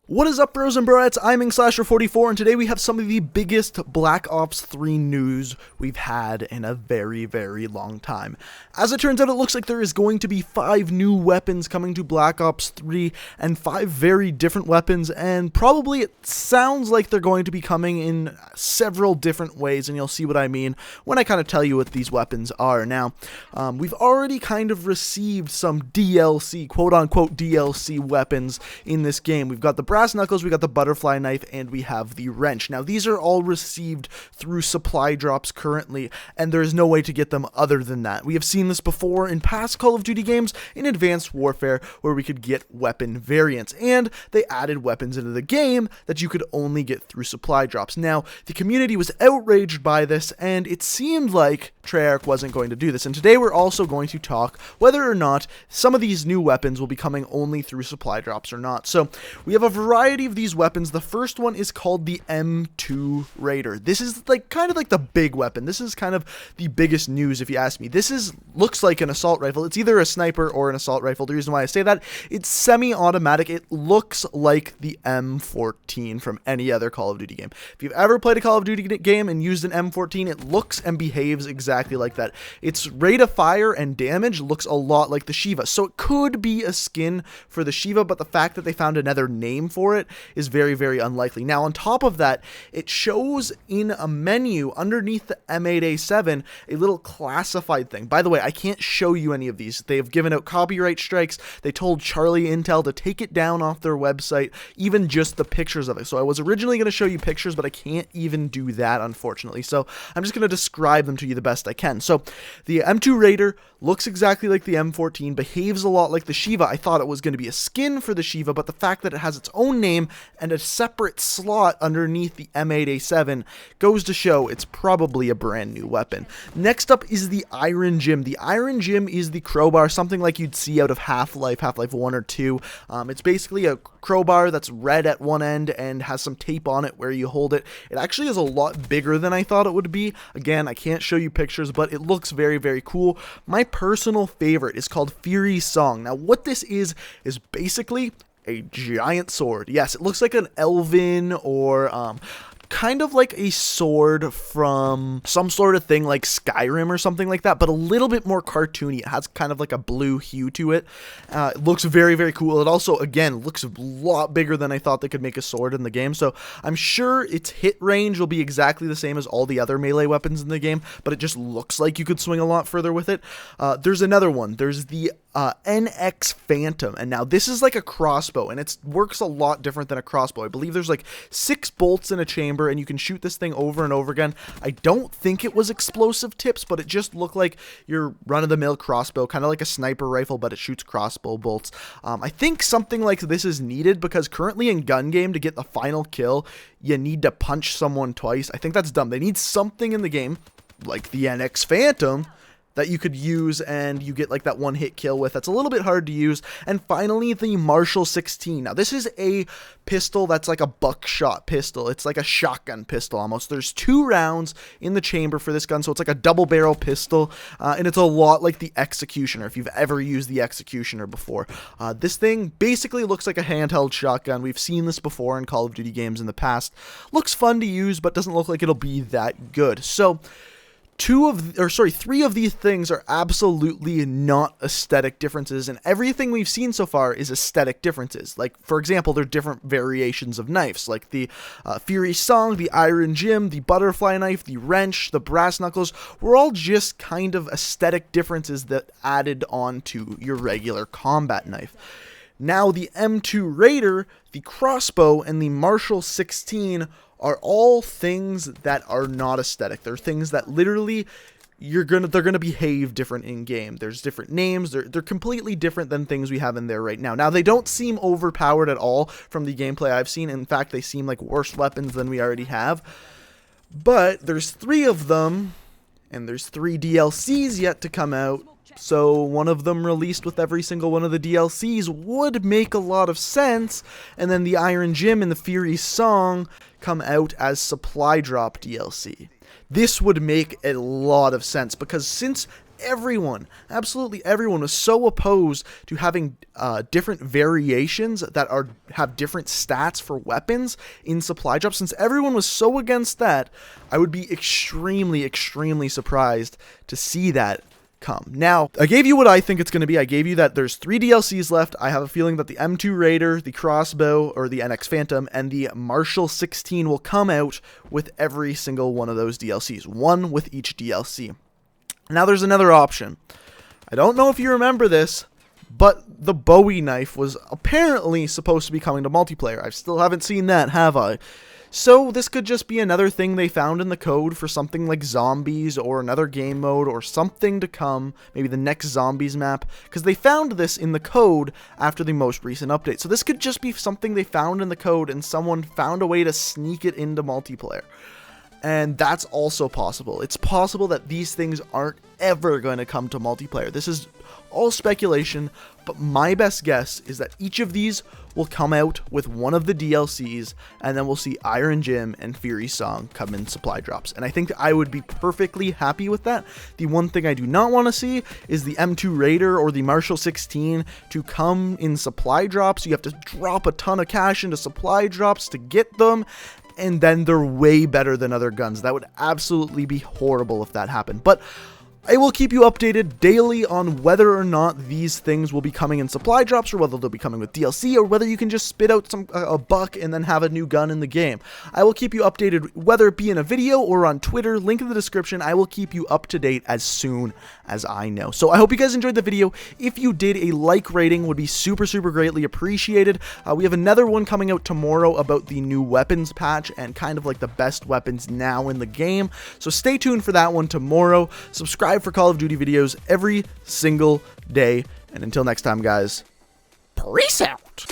What is up, bros and broettes? I'm Slasher44, and today we have some of the biggest Black Ops 3 news we've had in a very, very long time. As it turns out, it looks like there is going to be 5 new weapons coming to Black Ops 3, and 5 very different weapons, and probably it sounds like they're going to be coming in several different ways, and you'll see what I mean when I kind of tell you what these weapons are. Now, we've already kind of received some DLC, quote-unquote DLC weapons in this game. We've got the brass knuckles, we got the butterfly knife, and we have the wrench. Now, these are all received through supply drops currently, and there is no way to get them other than that. We have seen this before in past Call of Duty games in Advanced Warfare, where we could get weapon variants, and they added weapons into the game that you could only get through supply drops. Now, the community was outraged by this, and it seemed like Treyarch wasn't going to do this, and today we're also going to talk whether or not some of these new weapons will be coming only through supply drops or not. So, we have a variety of these weapons. The first one is called the M2 Raider. This is kind of like the big weapon. This is kind of the biggest news if you ask me. This looks like an assault rifle. It's either a sniper or an assault rifle. The reason why I say that, it's semi-automatic. It looks like the M14 from any other Call of Duty game. If you've ever played a Call of Duty game and used an M14, it looks and behaves exactly like that. Its rate of fire and damage looks a lot like the Shiva. So it could be a skin for the Shiva, but the fact that they found another name for it is very, very unlikely. Now, on top of that, it shows in a menu underneath the M8A7 a little classified thing. By the way, I can't show you any of these. They have given out copyright strikes. They told Charlie Intel to take it down off their website, even just the pictures of it. So I was originally going to show you pictures, but I can't even do that, unfortunately. So I'm just going to describe them to you the best I can. So the M2 Raider looks exactly like the M14, behaves a lot like the Shiva. I thought it was going to be a skin for the Shiva, but the fact that it has its own name and a separate slot underneath the M8A7 goes to show it's probably a brand new weapon. Next up is the Iron Gym. The Iron Gym is the crowbar, something like you'd see out of Half-Life 1 or 2. It's basically a crowbar that's red at one end and has some tape on it where you hold it. It actually is a lot bigger than I thought it would be. Again, I can't show you pictures, but it looks very, very cool. My personal favorite is called Fury's Song. Now, what this is basically a giant sword. Yes, it looks like an elven or kind of like a sword from some sort of thing like Skyrim or something like that, but a little bit more cartoony. It has kind of like a blue hue to it. It looks very, very cool. It also, again, looks a lot bigger than I thought they could make a sword in the game, so I'm sure its hit range will be exactly the same as all the other melee weapons in the game, but it just looks like you could swing a lot further with it. There's another one. There's the NX Phantom, and now this is like a crossbow, and it works a lot different than a crossbow. I believe there's like 6 bolts in a chamber, and you can shoot this thing over and over again. I don't think it was explosive tips, but it just looked like your run-of-the-mill crossbow, kind of like a sniper rifle, but it shoots crossbow bolts. I think something like this is needed because currently in gun game, to get the final kill, you need to punch someone twice. I think that's dumb. They need something in the game, like the NX Phantom, that you could use and you get like that one hit kill with. That's a little bit hard to use. And finally, the Marshal 16. Now, this is a pistol that's like a buckshot pistol. It's like a shotgun pistol almost. There's 2 rounds in the chamber for this gun, so it's like a double barrel pistol, and it's a lot like the Executioner, if you've ever used the Executioner before. This thing basically looks like a handheld shotgun. We've seen this before in Call of Duty games in the past. Looks fun to use, but doesn't look like it'll be that good. So, 3 of these things are absolutely not aesthetic differences, and everything we've seen so far is aesthetic differences. Like, for example, they're different variations of knives, like the Fury's Song, the Iron Gym, the butterfly knife, the wrench, the brass knuckles. Were all just kind of aesthetic differences that added on to your regular combat knife. Now, the M2 Raider, the crossbow, and the Marshal 16 are all things that are not aesthetic. They're things that literally they're gonna behave different in game. There's different names. They're completely different than things we have in there right now. Now, they don't seem overpowered at all from the gameplay I've seen. In fact, they seem like worse weapons than we already have. But there's 3 of them, and there's 3 DLCs yet to come out. So one of them released with every single one of the DLCs would make a lot of sense, and then the Iron Gym and the Fury's Song come out as supply drop DLC. This would make a lot of sense, because since everyone, absolutely everyone was so opposed to having different variations that have different stats for weapons in supply drops. Since everyone was so against that, I would be extremely surprised to see that come. Now, I gave you what I think it's going to be. I gave you that there's 3 DLCs left. I have a feeling that the M2 Raider, the Crossbow, or the NX Phantom, and the Marshal 16 will come out with every single one of those DLCs. One with each DLC. Now, there's another option. I don't know if you remember this, but the Bowie knife was apparently supposed to be coming to multiplayer. I still haven't seen that, have I? So this could just be another thing they found in the code for something like zombies or another game mode or something to come, maybe the next zombies map, because they found this in the code after the most recent update. So this could just be something they found in the code and someone found a way to sneak it into multiplayer. And that's also possible. It's possible that these things aren't ever going to come to multiplayer. This is all speculation, but my best guess is that each of these will come out with one of the DLCs, and then we'll see Iron Jim and Fury Song come in supply drops. And I think I would be perfectly happy with that. The one thing I do not want to see is the M2 Raider or the Marshal 16 to come in supply drops. You have to drop a ton of cash into supply drops to get them, and then they're way better than other guns. That would absolutely be horrible if that happened. But I will keep you updated daily on whether or not these things will be coming in supply drops, or whether they'll be coming with DLC, or whether you can just spit out a buck and then have a new gun in the game. I will keep you updated, whether it be in a video or on Twitter, link in the description. I will keep you up to date as soon as I know. So I hope you guys enjoyed the video. If you did, a like rating would be super greatly appreciated. We have another one coming out tomorrow about the new weapons patch and kind of like the best weapons now in the game. So stay tuned for that one tomorrow. Subscribe for Call of Duty videos every single day. And until next time, guys, peace out.